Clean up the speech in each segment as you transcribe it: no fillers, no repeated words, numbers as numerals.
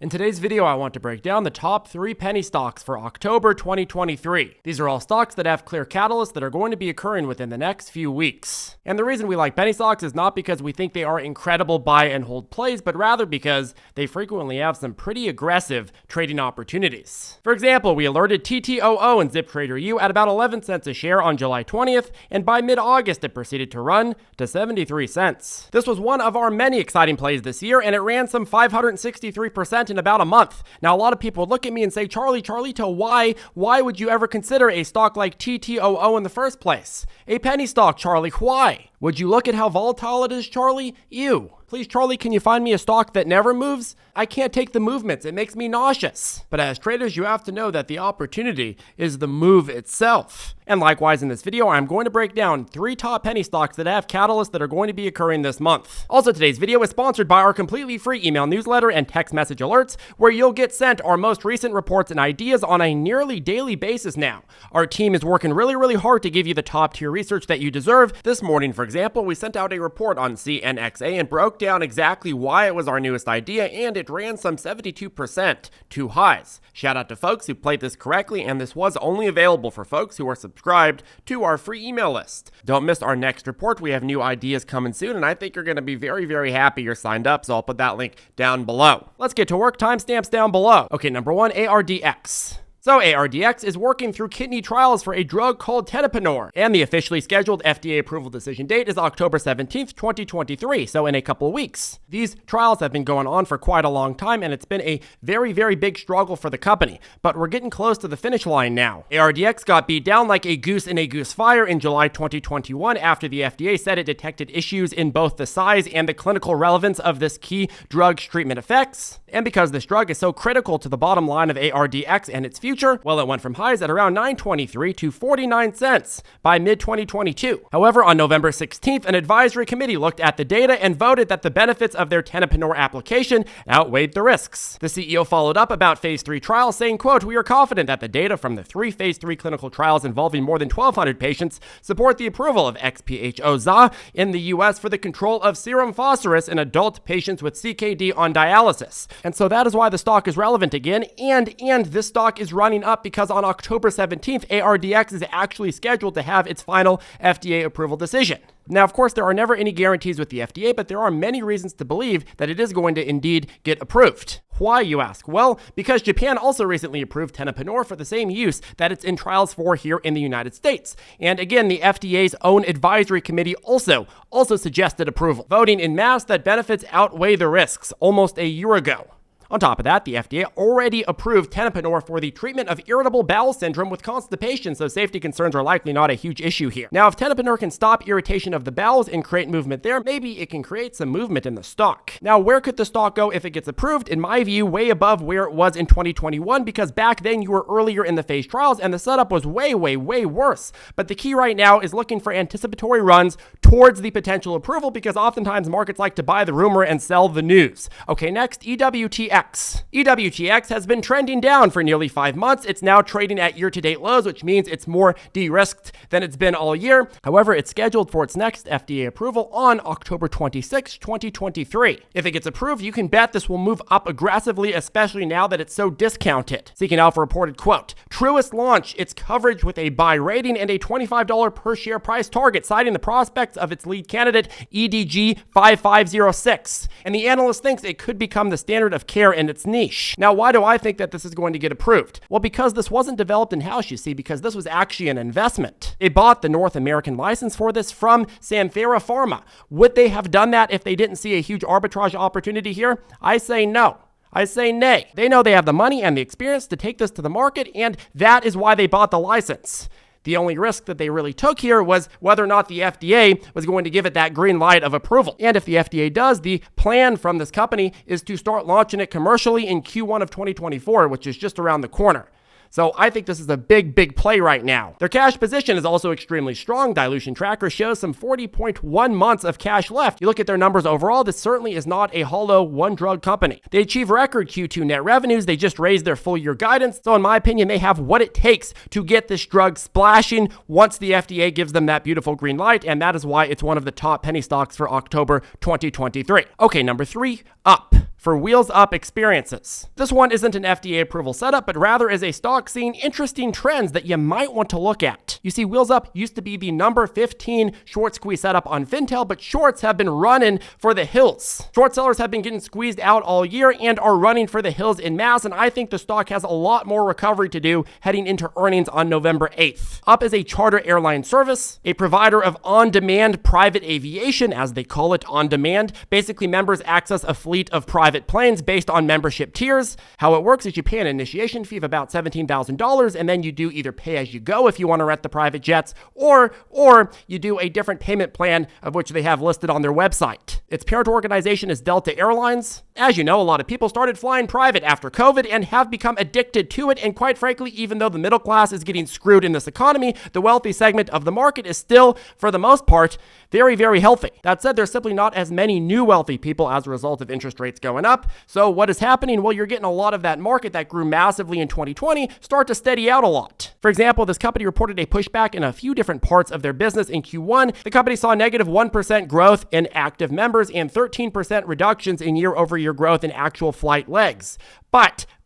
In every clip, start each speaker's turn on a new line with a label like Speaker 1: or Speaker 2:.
Speaker 1: In today's video, I want to break down the top 3 penny stocks for October 2023. These are all stocks that have clear catalysts that are going to be occurring within the next few weeks. And the reason we like penny stocks is not because we think they are incredible buy and hold plays, but rather because they frequently have some pretty aggressive trading opportunities. For example, we alerted TTOO and ZipTrader U at about 11 cents a share on July 20th, and by mid-August it proceeded to run to 73 cents. This was one of our many exciting plays this year, and it ran some 563% in about a month. Now, a lot of people would look at me and say, Charlito, why would you ever consider a stock like TTOO in the first place? A penny stock, Charlie, why? Would you look at how volatile it is, Charlie? Ew. Please, Charlie, can you find me a stock that never moves? I can't take the movements. It makes me nauseous. But as traders, you have to know that the opportunity is the move itself. And likewise, in this video, I'm going to break down 3 top penny stocks that have catalysts that are going to be occurring this month. Also, today's video is sponsored by our completely free email newsletter and text message alerts, where you'll get sent our most recent reports and ideas on a nearly daily basis now. Our team is working really hard to give you the top tier research that you deserve. This morning, for example, we sent out a report on CNXA and broke down exactly why it was our newest idea, and it ran some 72% to highs. Shout out to folks who played this correctly, and this was only available for folks who are subscribed to our free email list. Don't miss our next report. We have new ideas coming soon, and I think you're going to be very happy you're signed up, so I'll put that link down below. Let's get to work. Timestamps down below. Okay, number 1, ARDX. So ARDX is working through kidney trials for a drug called tenofovir, and the officially scheduled FDA approval decision date is October 17th, 2023, so in a couple of weeks. These trials have been going on for quite a long time, and it's been a very big struggle for the company, but we're getting close to the finish line now. ARDX got beat down like a goose in a goose fire in July 2021 after the FDA said it detected issues in both the size and the clinical relevance of this key drug's treatment effects. And because this drug is so critical to the bottom line of ARDX and its future, well, it went from highs at around 9.23 to 49 cents by mid-2022. However, on November 16th, an advisory committee looked at the data and voted that the benefits of their tenofovir application outweighed the risks. The CEO followed up about phase 3 trials, saying, quote, "We are confident that the data from the 3 phase 3 clinical trials involving more than 1,200 patients support the approval of XPHOZA in the U.S. for the control of serum phosphorus in adult patients with CKD on dialysis." And so that is why the stock is relevant again, and this stock is running up because on October 17th, ARDX is actually scheduled to have its final FDA approval decision. Now, of course, there are never any guarantees with the FDA, but there are many reasons to believe that it is going to indeed get approved. Why, you ask? Well, because Japan also recently approved tenofovir for the same use that it's in trials for here in the United States. And again, the FDA's own advisory committee also suggested approval, voting in mass that benefits outweigh the risks almost a year ago. On top of that, the FDA already approved tenofovir for the treatment of irritable bowel syndrome with constipation, so safety concerns are likely not a huge issue here. Now, if tenofovir can stop irritation of the bowels and create movement there, maybe it can create some movement in the stock. Now, where could the stock go if it gets approved? In my view, way above where it was in 2021, because back then you were earlier in the phase trials and the setup was way worse. But the key right now is looking for anticipatory runs towards the potential approval, because oftentimes markets like to buy the rumor and sell the news. Okay, next, EWTX. EWTX has been trending down for nearly 5 months. It's now trading at year-to-date lows, which means it's more de-risked than it's been all year. However, it's scheduled for its next FDA approval on October 26, 2023. If it gets approved, you can bet this will move up aggressively, especially now that it's so discounted. Seeking Alpha reported, quote, "Truist launched its coverage with a buy rating and a $25 per share price target, citing the prospects of its lead candidate, EDG 5506. And the analyst thinks it could become the standard of care in its niche." Now, why do I think that this is going to get approved? Well, because this wasn't developed in-house, you see, because this was actually an investment. They bought the North American license for this from Santhera Pharma. Would they have done that if they didn't see a huge arbitrage opportunity here? I say no. I say nay. They know they have the money and the experience to take this to the market, and that is why they bought the license. The only risk that they really took here was whether or not the FDA was going to give it that green light of approval. And if the FDA does, the plan from this company is to start launching it commercially in Q1 of 2024, which is just around the corner. So I think this is a big play right now. Their cash position is also extremely strong. Dilution tracker shows some 40.1 months of cash left. You look at their numbers overall, this certainly is not a hollow one-drug company. They achieve record Q2 net revenues. They just raised their full year guidance. So in my opinion, they have what it takes to get this drug splashing once the FDA gives them that beautiful green light. And that is why it's one of the top penny stocks for October 2023. Okay, number 3, up. for Wheels Up Experiences. This one isn't an FDA approval setup, but rather is a stock seeing interesting trends that you might want to look at. You see, Wheels Up used to be the number 15 short squeeze setup on Fintel, but shorts have been running for the hills. Short sellers have been getting squeezed out all year and are running for the hills in mass, and I think the stock has a lot more recovery to do heading into earnings on November 8th. Up is a charter airline service, a provider of on-demand private aviation, as they call it, on demand. Basically, members access a fleet of private planes based on membership tiers. How it works is you pay an initiation fee of about $17,000, and then you do either pay as you go if you want to rent the private jets, or you do a different payment plan of which they have listed on their website. Its parent organization is Delta Airlines. As you know, a lot of people started flying private after COVID and have become addicted to it, and quite frankly, even though the middle class is getting screwed in this economy, the wealthy segment of the market is still, for the most part, very, very healthy. That said, there's simply not as many new wealthy people as a result of interest rates going up. So what is happening? Well, you're getting a lot of that market that grew massively in 2020 start to steady out a lot. For example, this company reported a pushback in a few different parts of their business in Q1. The company saw negative 1% growth in active members and 13% reductions in year-over-year growth in actual flight legs.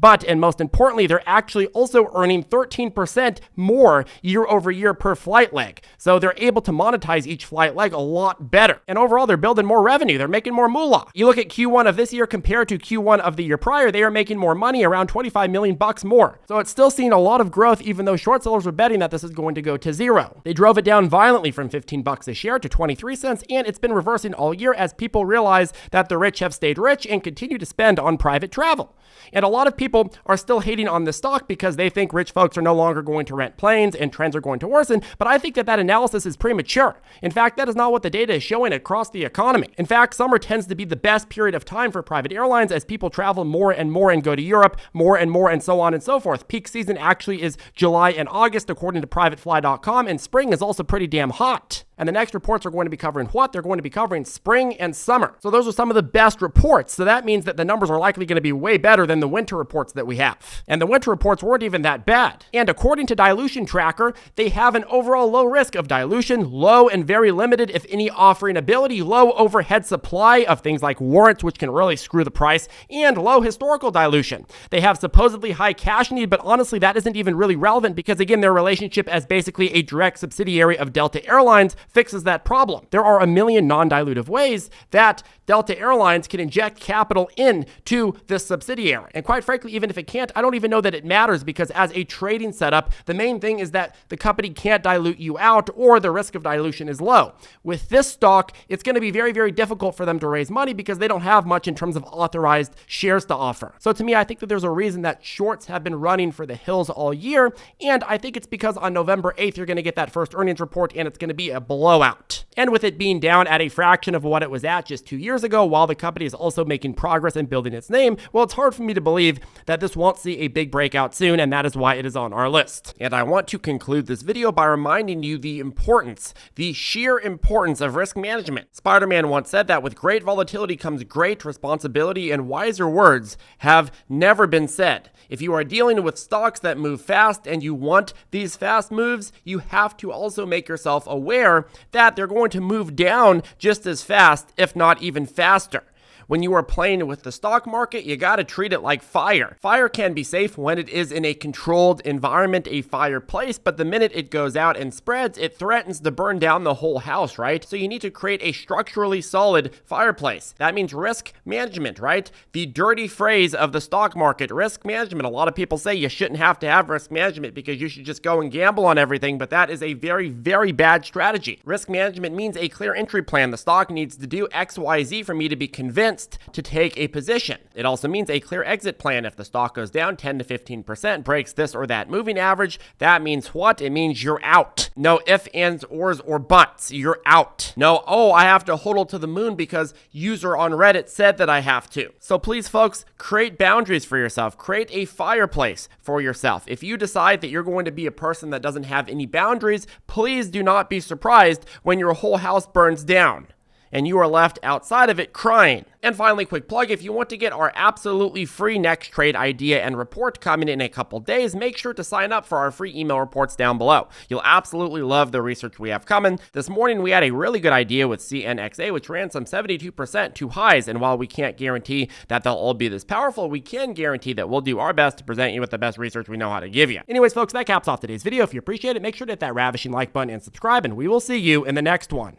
Speaker 1: But, and most importantly, they're actually also earning 13% more year over year per flight leg. So they're able to monetize each flight leg a lot better. And overall, they're building more revenue. They're making more moolah. You look at Q1 of this year compared to Q1 of the year prior, they are making more money, around $25 million more. So it's still seeing a lot of growth, even though short sellers were betting that this is going to go to zero. They drove it down violently from $15 a share to 23 cents, and it's been reversing all year as people realize that the rich have stayed rich and continue to spend on private travel. And a lot of people are still hating on this stock because they think rich folks are no longer going to rent planes and trends are going to worsen. But I think that analysis is premature. In fact, that is not what the data is showing across the economy. In fact, summer tends to be the best period of time for private airlines as people travel more and more and go to Europe more and so on and so forth. Peak season actually is July and August, according to privatefly.com, and spring is also pretty damn hot. And the next reports are going to be covering what? They're going to be covering spring and summer. So those are some of the best reports. So that means that the numbers are likely going to be way better than the winter reports that we have. And the winter reports weren't even that bad. And according to Dilution Tracker, they have an overall low risk of dilution, low and very limited, if any, offering ability, low overhead supply of things like warrants, which can really screw the price, and low historical dilution. They have supposedly high cash need, but honestly, that isn't even really relevant because, again, their relationship as basically a direct subsidiary of Delta Airlines fixes that problem. There are a million non-dilutive ways that Delta Airlines can inject capital into this subsidiary. And quite frankly, even if it can't, I don't even know that it matters because as a trading setup, the main thing is that the company can't dilute you out or the risk of dilution is low. With this stock, it's going to be very, very difficult for them to raise money because they don't have much in terms of authorized shares to offer. So to me, I think that there's a reason that shorts have been running for the hills all year. And I think it's because on November 8th, you're going to get that first earnings report and it's going to be a blowout. And with it being down at a fraction of what it was at just 2 years ago, while the company is also making progress in building its name, well, it's hard for me to believe that this won't see a big breakout soon, and that is why it is on our list. And I want to conclude this video by reminding you the sheer importance of risk management. Spider-Man once said that with great volatility comes great responsibility, and wiser words have never been said. If you are dealing with stocks that move fast and you want these fast moves, you have to also make yourself aware that they're going to move down just as fast, if not even faster. When you are playing with the stock market, you got to treat it like fire. Fire can be safe when it is in a controlled environment, a fireplace, but the minute it goes out and spreads, it threatens to burn down the whole house, right? So you need to create a structurally solid fireplace. That means risk management, right? The dirty phrase of the stock market, risk management. A lot of people say you shouldn't have to have risk management because you should just go and gamble on everything, but that is a very, very bad strategy. Risk management means a clear entry plan. The stock needs to do X, Y, Z for me to be convinced to take a position. It also means a clear exit plan. If the stock goes down 10 to 15%, breaks this or that moving average, that means what? It means you're out. No ifs, ands, ors, or buts. You're out. No, I have to hodl to the moon because user on Reddit said that I have to. So please, folks, create boundaries for yourself. Create a fireplace for yourself. If you decide that you're going to be a person that doesn't have any boundaries, please do not be surprised when your whole house burns down. and you are left outside of it crying. And finally, quick plug, if you want to get our absolutely free next trade idea and report coming in a couple days, make sure to sign up for our free email reports down below. You'll absolutely love the research we have coming. This morning, we had a really good idea with CNXA, which ran some 72% to highs. And while we can't guarantee that they'll all be this powerful, we can guarantee that we'll do our best to present you with the best research we know how to give you. Anyways, folks, that caps off today's video. If you appreciate it, make sure to hit that ravishing like button and subscribe, and we will see you in the next one.